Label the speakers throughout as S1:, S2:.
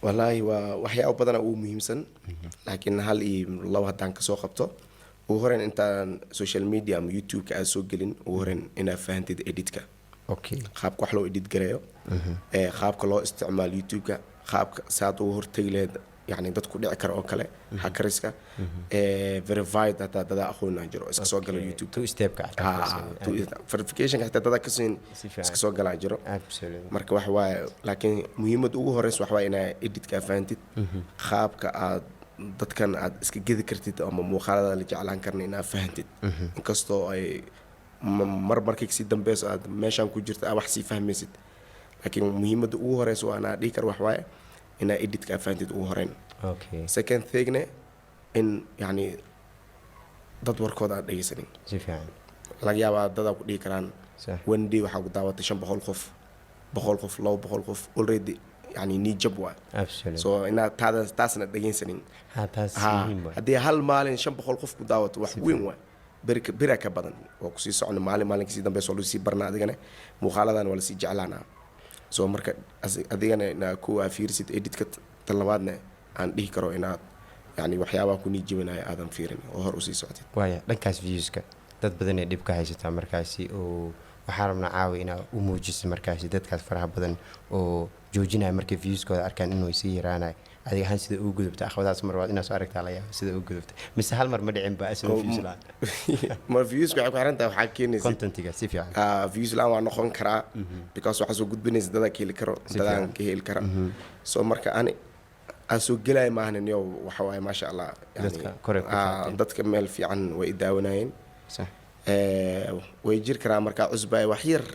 S1: والله waxyaabo badan oo muhiimsan laakiin hal iyo laba hadaan ka soo qabto ugu horeen intaan social media ama YouTube ka soo gelin ugu horeen inaad fahantid editka
S2: okay
S1: qaabka wax loo edit gareeyo qaabka loo isticmaalo YouTube ka qaabka saad ugu hortagi leed يعني dadku dhici karo oo kale hackeriska verified data aqoon jiro iska soo gala YouTube
S2: two step ka
S1: verification ka data ka siin iska soo gala jiro marka wax waaye laakiin muhiimada ugu horeysa wax waaye inaad edit ka fahantid qaabka aad dadkan aad iska gedi kartid ama muuqaalada la jeclaan karna inaad fahantid inkastoo ay markii si dambeys aad meeshan ku jirta wax si fahmaysid laakiin muhiimada ugu horeysa waa inaad dhigi kar wax waaye إن edit ka fahantid ugu horeen
S2: okay
S1: second thing in يعني dad warkooda aad dhageysanin
S2: si fiican
S1: laga yaabaa dad ku dhigi karaan
S2: صح
S1: one day waxa ku daawatay 500 qof 100 qof 200 qof already يعني ni jab waa
S2: absolutely
S1: so ina taasna dhageysanin
S2: taas muhiim waa
S1: hadii hal maalin 500 qof ku daawato wax weyn waa bira ka badan oo ku sii socon maalin si dambe soo si barna adigana muuqaaladan wala si jeclaana soo marka adigana ina ku fiirsid editka talabaadna aan dhihi karo inaad yani waxyaabaha ku nijibinaya aadan fiirin oo hor u sii socotid
S2: waaya dhankaas viewska dad badan ee dib ka haysta markaasi oo waxaan rabnaa caawi inaa u muujiso markaasi dadkaas faraha badan oo joojinaya markay viewskooda arkaan inuu sii yaraanay adiga ahaan sida uu gudubta akhwadaas mar waad inaad soo aragtaa la yaab sida uu gudubta mise hal mar ma dhicin ba asoo views la
S1: ma views waxa ku xiran tahay waxa keenaysa
S2: contentiga si fiican
S1: views la waa noqon karaa because waxa soo gudbinaysa dad ka heli karo dad ka heli kara soo marka ani asoo galay maahan iyo waxa waay ma sha Allah yani dadka meel fiican way daawanayeen
S2: sax
S1: way jir karaa marka cusbay wax yar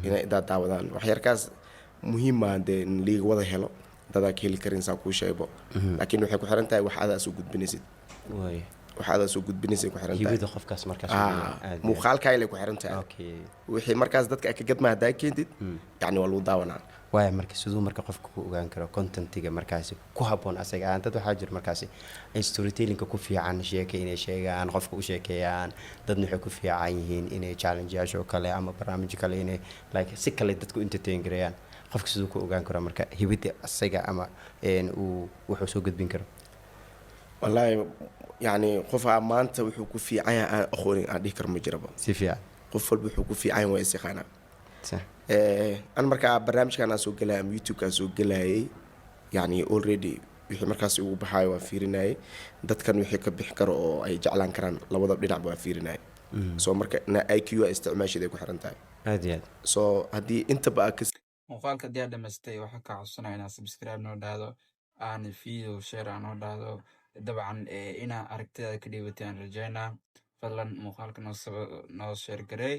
S1: inay daawadaan wax yarkaas muhiim ah in liig wada helo dada ka heli karin saa ku sheebo laakiin waxay ku xiran tahay wax aad soo gudbinaysid
S2: way
S1: wax aad soo gudbinaysid ku xiran tahay
S2: hibida qofkaas markaas
S1: muuqaalka ay ku xiran tahay
S2: okay
S1: wixii markaas dadka ka gadmaa haday keentid yani waa loo daawanaa
S2: way marka sidoo marka qofku ku ogaan karo contentiga markaas ku haboon asaga aan dad waxa jir markaas storytelling ku fiican sheekay sheegaan qofku u sheekayaan dadna waxay ku fiican yihiin inay challenge yaasho kale ama barnaamij kale inay like si kale dadku entertain gareeyaan qofka sidoo ku ogaan karo marka hibida asaga ama uu wuxuu soo gudbin karo
S1: wallahi yani qofa maanta wuxuu ku fiican yahay aqoon aan dhigi karo ma jiraba
S2: si fiican
S1: qof walba wuxuu ku fiican yahay si qana
S2: صح
S1: أنا مركا برنامج كان أسوق له يوتيوب كأسوق له يعني already wixii markaas uu baxay waa fiirinay dadkan wixii ka bixi karo oo ay jeclaan karaan labada dhinac waa fiirinay soo marka IQ isticmaashada ku xiran tahay
S2: aad iyo aad
S1: soo hadii inta ba ka
S3: muuqaalka diyaar dhameystay waxa ka codsanaya inaad subscribe noo dhaado aan video share aan noo dhaado dabcan ina aragtida ka dhiibataan rajaynaa fadlan muuqaalka noo share gareey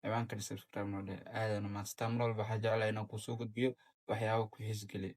S3: ciwaankan subscribe noo dhaado aadana maastamrool waxa jeclaa inaan ku soo gudbiyo waxyaabo ku xiis geli